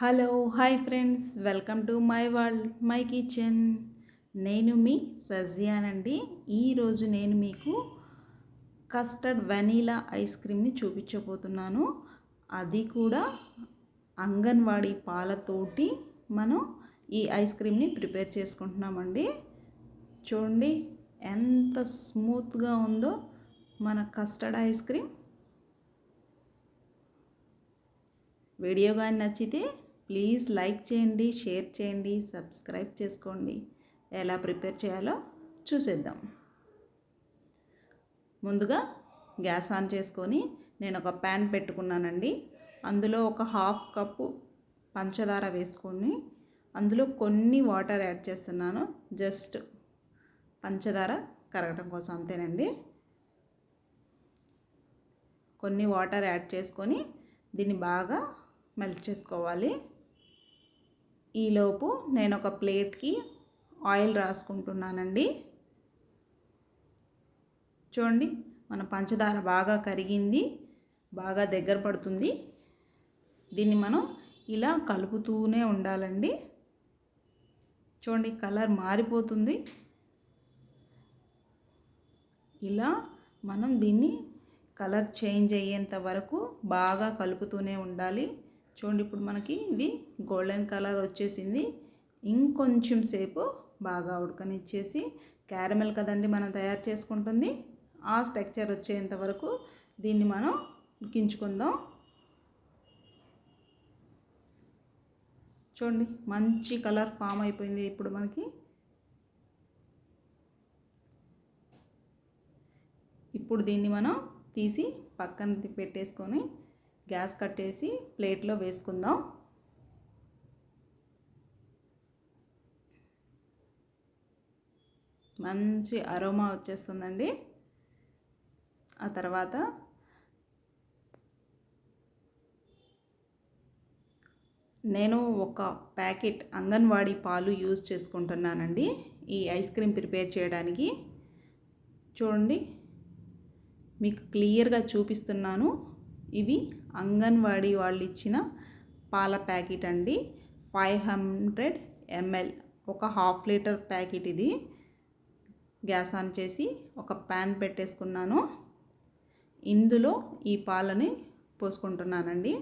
Hello hi friends, welcome to my world my kitchen. నేను మీ రజియానండి. ఈరోజు నేను మీకు కస్టర్డ్ వెనీలా ఐస్ క్రీమ్ని చూపించబోతున్నాను. అది కూడా అంగన్వాడీ పాలతోటి మనం ఈ ఐస్ క్రీమ్ని ప్రిపేర్ చేసుకుంటున్నామండి. చూడండి ఎంత స్మూత్గా ఉందో మన కస్టర్డ్ ఐస్ క్రీమ్. వీడియో కానీ నచ్చితే ప్లీజ్ లైక్ చేయండి, షేర్ చేయండి, సబ్స్క్రైబ్ చేసుకోండి. ఎలా ప్రిపేర్ చేయాలో చూసేద్దాం. ముందుగా గ్యాస్ ఆన్ చేసుకొని నేను ఒక ప్యాన్ పెట్టుకున్నానండి. అందులో ఒక హాఫ్ కప్పు పంచదార వేసుకొని అందులో కొన్ని వాటర్ యాడ్ చేస్తున్నాను. జస్ట్ పంచదార కరగటం కోసం అంతేనండి. కొన్ని వాటర్ యాడ్ చేసుకొని దీన్ని బాగా మెల్ట్ చేసుకోవాలి. ఈలోపు నేను ఒక ప్లేట్కి ఆయిల్ రాసుకుంటున్నానండి. చూడండి మన పంచదార బాగా కరిగింది, బాగా దగ్గర పడుతుంది. దీన్ని మనం ఇలా కలుపుతూనే ఉండాలండి. చూడండి కలర్ మారిపోతుంది. ఇలా మనం దీన్ని కలర్ చేంజ్ అయ్యేంత వరకు బాగా కలుపుతూనే ఉండాలి. చూడండి ఇప్పుడు మనకి ఇది గోల్డెన్ కలర్ వచ్చేసింది. ఇంకొంచెం సేపు బాగా ఉడకనిచ్చేసి, క్యారమెల్ కదండి మనం తయారు చేసుకుంటుంది, ఆ టెక్స్చర్ వచ్చేంత వరకు దీన్ని మనం ఉడికించుకుందాం. చూడండి మంచి కలర్ ఫామ్ అయిపోయింది. ఇప్పుడు మనకి ఇప్పుడు దీన్ని మనం తీసి పక్కన పెట్టేసుకొని గ్యాస్ కట్టేసి ప్లేట్లో వేసుకుందాం. మంచి అరోమా వచ్చేస్తుందండి. ఆ తర్వాత నేను ఒక ప్యాకెట్ అంగన్వాడీ పాలు యూజ్ చేసుకుంటున్నానండి ఈ ఐస్ క్రీమ్ ప్రిపేర్ చేయడానికి. చూడండి మీకు క్లియర్గా చూపిస్తున్నాను. ఇవి అంగన్వాడీ వాళ్ళు ఇచ్చిన పాల ప్యాకెట్ అండి. 500 ml, ఒక హాఫ్ లీటర్ ప్యాకెట్ ఇది. గ్యాస్ ఆన్ చేసి ఒక ప్యాన్ పెట్టేసుకున్నాను. ఇందులో ఈ పాలని పోసుకుంటున్నానండి.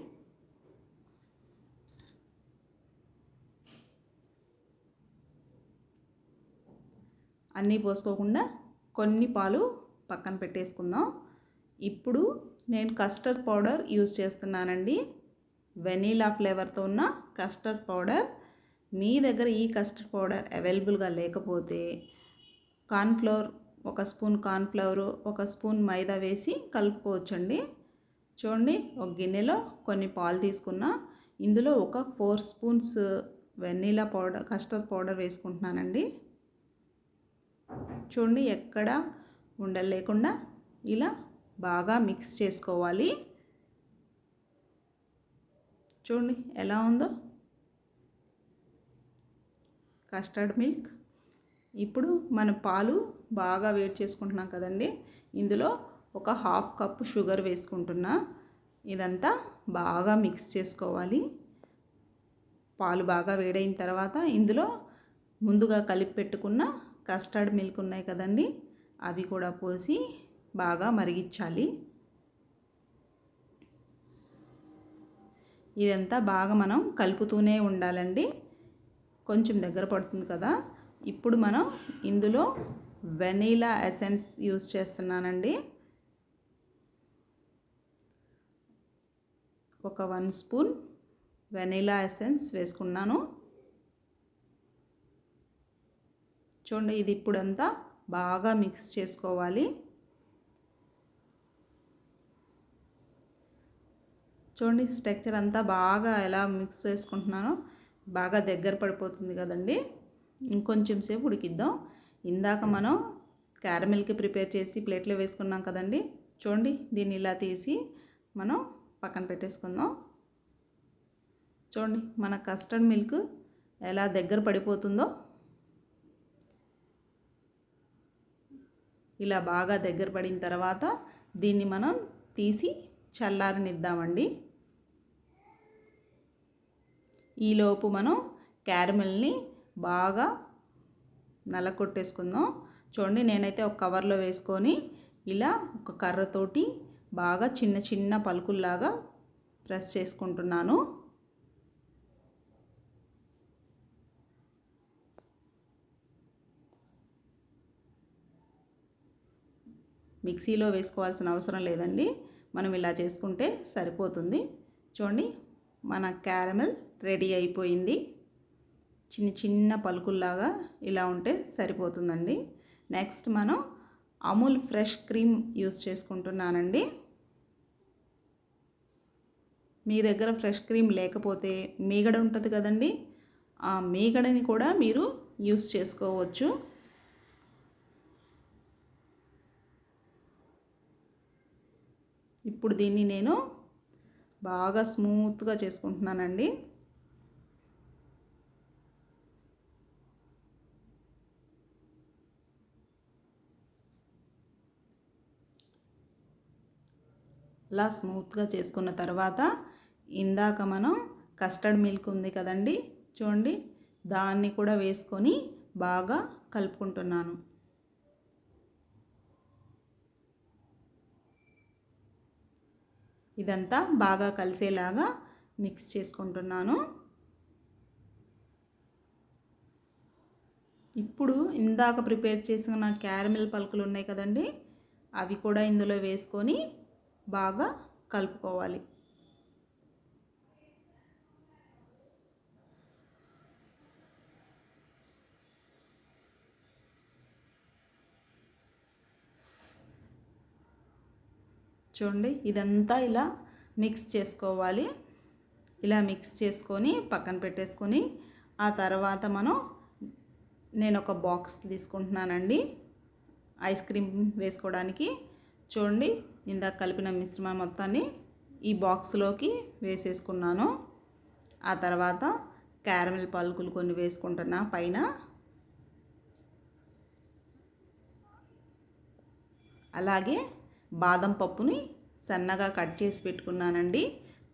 అన్నీ పోసుకోకుండా కొన్ని పాలు పక్కన పెట్టేసుకుందాం. ఇప్పుడు నేను కస్టర్డ్ పౌడర్ యూజ్ చేస్తున్నానండి. వెనీలా ఫ్లేవర్తో ఉన్న కస్టర్డ్ పౌడర్. మీ దగ్గర ఈ కస్టర్డ్ పౌడర్ అవైలబుల్గా లేకపోతే కార్న్ఫ్లోర్, ఒక స్పూన్ కార్న్ఫ్లవరు, ఒక స్పూన్ మైదా వేసి కలుపుకోవచ్చండి. చూడండి ఒక గిన్నెలో కొన్ని పాలు తీసుకున్నా, ఇందులో ఒక 4 spoons vanilla powder, custard powder వేసుకుంటున్నానండి. చూడండి ఎక్కడ ఉండలు లేకుండా ఇలా బాగా మిక్స్ చేసుకోవాలి. చూడండి ఎలా ఉందో కస్టర్డ్ మిల్క్. ఇప్పుడు మన పాలు బాగా వేడి చేసుకుంటున్నాం కదండి, ఇందులో ఒక హాఫ్ కప్పు షుగర్ వేసుకుంటున్నా. ఇదంతా బాగా మిక్స్ చేసుకోవాలి. పాలు బాగా వేడైన తర్వాత ఇందులో ముందుగా కలిపి పెట్టుకున్న కస్టర్డ్ మిల్క్ ఉన్నాయి కదండి, అవి కూడా పోసి బాగా మరిగించాలి. ఇదంతా బాగా మనం కలుపుతూనే ఉండాలండి. కొంచెం దగ్గర పడుతుంది కదా. ఇప్పుడు మనం ఇందులో వెనీలా ఎసెన్స్ యూజ్ చేస్తున్నానండి. ఒక 1 స్పూన్ వెనీలా ఎసెన్స్ వేసుకున్నాను. చూడండి ఇది ఇప్పుడంతా బాగా మిక్స్ చేసుకోవాలి. చూడండి స్ట్రక్చర్ అంతా బాగా ఎలా మిక్స్ చేసుకుంటున్నానో, బాగా దగ్గర పడిపోతుంది కదండి. ఇంకొంచెం సేపు ఉడికిద్దాం. ఇందాక మనం క్యారమెల్కి ప్రిపేర్ చేసి ప్లేట్లో వేసుకున్నాం కదండి. చూడండి దీన్ని ఇలా తీసి మనం పక్కన పెట్టేసుకుందాం. చూడండి మన కస్టర్డ్ మిల్క్ ఎలా దగ్గర పడిపోతుందో. ఇలా బాగా దగ్గర పడిన తర్వాత దీన్ని మనం తీసి చల్లారనిద్దామండి. ఈలోపు మనం క్యారమెల్ని బాగా నలకొట్టేసుకుందాం. చూడండి, నేనైతే ఒక కవర్లో వేసుకొని ఇలా ఒక కర్రతోటి బాగా చిన్న చిన్న పలుకుల్లాగా ప్రెస్ చేసుకుంటున్నాను. మిక్సీలో వేసుకోవాల్సిన అవసరం లేదండి, మనం ఇలా చేసుకుంటే సరిపోతుంది. చూడండి, మన క్యారమెల్ రెడీ అయిపోయింది. చిన్న చిన్న పలుకుల్లాగా ఇలా ఉంటే సరిపోతుందండి. నెక్స్ట్ మనం అమూల్ ఫ్రెష్ క్రీమ్ యూస్ చేసుకుంటున్నానండి. మీ దగ్గర ఫ్రెష్ క్రీమ్ లేకపోతే మీగడ ఉంటుంది కదండి, ఆ మీగడని కూడా మీరు యూస్ చేసుకోవచ్చు. ఇప్పుడు దీన్ని నేను బాగా స్మూత్గా చేసుకుంటున్నానండి. ఇలా స్మూత్గా చేసుకున్న తర్వాత ఇందాక మనం కస్టర్డ్ మిల్క్ ఉంది కదండి, చూడండి, దాన్ని కూడా వేసుకొని బాగా కలుపుకుంటున్నాను. ఇదంతా బాగా కలిసేలాగా మిక్స్ చేసుకుంటున్నాను. ఇప్పుడు ఇందాక ప్రిపేర్ చేసుకున్న క్యారమెల్ పలుకులు ఉన్నాయి కదండి, అవి కూడా ఇందులో వేసుకొని బాగా కలుపుకోవాలి. చూడండి, ఇదంతా ఇలా మిక్స్ చేసుకోవాలి. ఇలా మిక్స్ చేసుకొని పక్కన పెట్టేసుకొని ఆ తర్వాత నేను ఒక బాక్స్ తీసుకుంటున్నానండి ఐస్ క్రీమ్ వేసుకోవడానికి. చూడండి, ఇందాక కలిపిన మిశ్రమం మొత్తాన్ని ఈ బాక్స్లోకి వేసేసుకున్నాను. ఆ తర్వాత క్యారమెల్ పలుకులు కొన్ని వేసుకుంటున్నా పైన. అలాగే బాదం పప్పుని సన్నగా కట్ చేసి పెట్టుకున్నానండి,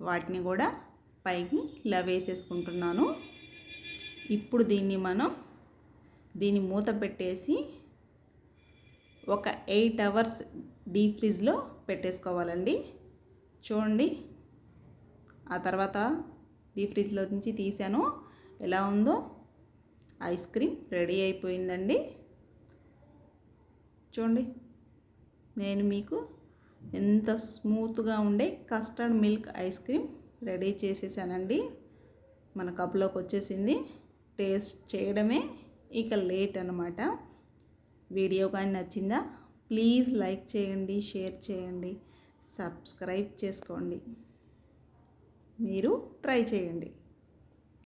వాటిని కూడా పైకి ఇలా వేసేసుకుంటున్నాను. ఇప్పుడు దీన్ని మూత పెట్టేసి ఒక 8 అవర్స్ డీప్ ఫ్రిడ్జ్లో పెట్టేసుకోవాలండి. చూడండి, ఆ తర్వాత డీప్ ఫ్రిడ్జ్లో నుంచి తీసాను, ఎలా ఉందో. ఐస్ క్రీమ్ రెడీ అయిపోయిందండి. చూడండి, నేను మీకు ఎంత స్మూత్గా ఉండే custard milk ice cream ready చేసేసానండి. మన కప్లోకి వచ్చేసింది. టేస్ట్ చేయడమే ఇక లేట్ అన్నమాట. వీడియో కానీ నచ్చిందా? ప్లీజ్ లైక్ చేయండి, షేర్ చేయండి, సబ్స్క్రైబ్ చేసుకోండి. మీరు ట్రై చేయండి.